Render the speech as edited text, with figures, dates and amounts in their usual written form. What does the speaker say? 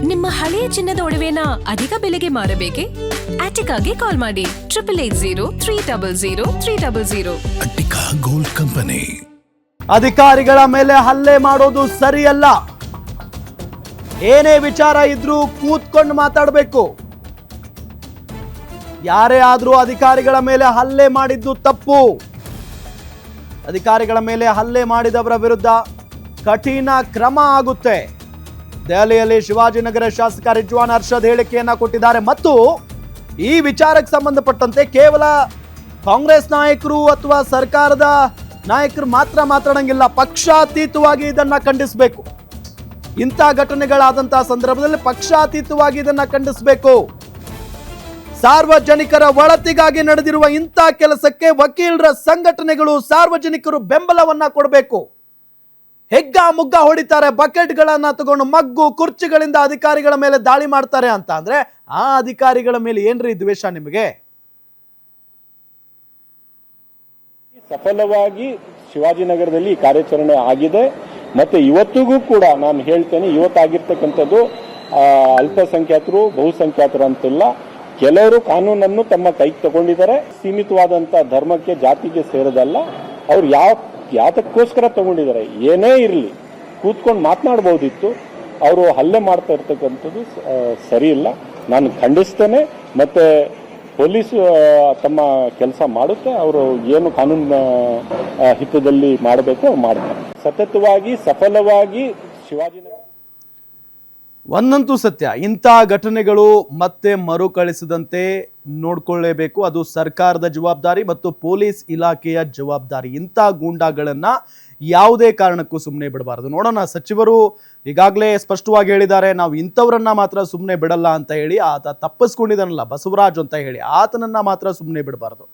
ನಿಮ್ಮ ಹಳೆಯ ಚಿನ್ನದ ಒಡವೆನ ಅಧಿಕ ಬೆಲೆಗೆ ಮಾರಬೇಕೆ? ಆಟಿಕಾಗೆ ಕಾಲ್ ಮಾಡಿ 8880 ಅಟ್ಟಿಕಾ ಗೋಲ್ಡ್ ಕಂಪನಿ. ಅಧಿಕಾರಿಗಳ ಮೇಲೆ ಹಲ್ಲೆ ಮಾಡೋದು ಸರಿಯಲ್ಲ. ಏನೇ ವಿಚಾರ ಇದ್ರೂ ಕೂತ್ಕೊಂಡು ಮಾತಾಡಬೇಕು. ಯಾರೇ ಆದ್ರೂ ಅಧಿಕಾರಿಗಳ ಮೇಲೆ ಹಲ್ಲೆ ಮಾಡಿದ್ದು ತಪ್ಪು. ಅಧಿಕಾರಿಗಳ ಮೇಲೆ ಹಲ್ಲೆ ಮಾಡಿದವರ ವಿರುದ್ಧ ಕಠಿಣ ಕ್ರಮ ಆಗುತ್ತೆ. ದೆಹಲಿಯಲ್ಲಿ ಶಿವಾಜಿನಗರ ಶಾಸಕ ರಿಜ್ವಾನ್ ಅರ್ಷದ್ ಹೇಳಿಕೆಯನ್ನ ಕೊಟ್ಟಿದ್ದಾರೆ ಮತ್ತು ಈ ವಿಚಾರಕ್ಕೆ ಸಂಬಂಧಪಟ್ಟಂತೆ ಕೇವಲ ಕಾಂಗ್ರೆಸ್ ನಾಯಕರು ಅಥವಾ ಸರ್ಕಾರದ ನಾಯಕರು ಮಾತ್ರ ಮಾತಾಡಂಗಿಲ್ಲ, ಪಕ್ಷಾತೀತವಾಗಿ ಇದನ್ನ ಖಂಡಿಸಬೇಕು. ಇಂಥ ಘಟನೆಗಳಾದಂತಹ ಸಂದರ್ಭದಲ್ಲಿ ಪಕ್ಷಾತೀತವಾಗಿ ಇದನ್ನ ಖಂಡಿಸಬೇಕು. ಸಾರ್ವಜನಿಕರ ಒಳತಿಗಾಗಿ ನಡೆದಿರುವ ಇಂಥ ಕೆಲಸಕ್ಕೆ ವಕೀಲರ ಸಂಘಟನೆಗಳು, ಸಾರ್ವಜನಿಕರು ಬೆಂಬಲವನ್ನ ಕೊಡಬೇಕು. ಹೆಗ್ಗ ಮುಗ್ಗ ಹೊಡಿತಾರೆ, ಬಕೆಟ್ಗಳನ್ನ ತಗೊಂಡು ಮಗ್ಗು ಕುರ್ಚಿಗಳಿಂದ ಅಧಿಕಾರಿಗಳ ಮೇಲೆ ದಾಳಿ ಮಾಡ್ತಾರೆ ಅಂತ ಅಂದ್ರೆ ಆ ಅಧಿಕಾರಿಗಳ ಮೇಲೆ ಏನ್ರಿ ದ್ವೇಷ ನಿಮಗೆ? ಸಫಲವಾಗಿ ಶಿವಾಜಿನಗರದಲ್ಲಿ ಕಾರ್ಯಾಚರಣೆ ಆಗಿದೆ. ಮತ್ತೆ ಇವತ್ತಿಗೂ ಕೂಡ ನಾನು ಹೇಳ್ತೇನೆ, ಇವತ್ತಾಗಿರ್ತಕ್ಕಂಥದ್ದು ಅಲ್ಪಸಂಖ್ಯಾತರು ಬಹುಸಂಖ್ಯಾತರು ಅಂತಿಲ್ಲ, ಕೆಲವರು ಕಾನೂನನ್ನು ತಮ್ಮ ಕೈಗೆ ತಗೊಂಡಿದ್ದಾರೆ. ಸೀಮಿತವಾದಂತ ಧರ್ಮಕ್ಕೆ ಜಾತಿಗೆ ಸೇರದಲ್ಲ. ಅವ್ರು ಯಾತಕ್ಕೋಸ್ಕರ ತಗೊಂಡಿದ್ದಾರೆ ಏನೇ ಇರಲಿ ಕೂತ್ಕೊಂಡು ಮಾತನಾಡಬಹುದಿತ್ತು. ಅವರು ಹಲ್ಲೆ ಮಾಡ್ತಾ ಇರ್ತಕ್ಕಂಥದ್ದು ಸರಿ ಇಲ್ಲ, ನಾನು ಖಂಡಿಸ್ತೇನೆ. ಮತ್ತೆ ಪೊಲೀಸ್ ತಮ್ಮ ಕೆಲಸ ಮಾಡುತ್ತೆ, ಅವರು ಏನು ಕಾನೂನು ಹಿತದಲ್ಲಿ ಮಾಡಬೇಕು ಅವ್ರು ಮಾಡ್ತಾರೆ. ಸತತವಾಗಿ ಸಫಲವಾಗಿ ಶಿವಾಜಿನಗರ ಒಂದಂತೂ ಸತ್ಯ, ಇಂಥ ಘಟನೆಗಳು ಮತ್ತೆ ಮರುಕಳಿಸದಂತೆ ನೋಡ್ಕೊಳ್ಳೇಬೇಕು. ಅದು ಸರ್ಕಾರದ ಜವಾಬ್ದಾರಿ ಮತ್ತು ಪೊಲೀಸ್ ಇಲಾಖೆಯ ಜವಾಬ್ದಾರಿ. ಇಂಥ ಗೂಂಡಾಗಳನ್ನ ಯಾವುದೇ ಕಾರಣಕ್ಕೂ ಸುಮ್ಮನೆ ಬಿಡಬಾರದು. ನೋಡೋಣ, ಸಚಿವರು ಈಗಾಗಲೇ ಸ್ಪಷ್ಟವಾಗಿ ಹೇಳಿದ್ದಾರೆ, ನಾವು ಇಂಥವ್ರನ್ನ ಮಾತ್ರ ಸುಮ್ಮನೆ ಬಿಡಲ್ಲ ಅಂತ ಹೇಳಿ. ಆತ ತಪ್ಪಿಸ್ಕೊಂಡಿದ್ದಾನಲ್ಲ ಬಸವರಾಜ್ ಅಂತ ಹೇಳಿ, ಆತನನ್ನ ಮಾತ್ರ ಸುಮ್ಮನೆ ಬಿಡಬಾರದು.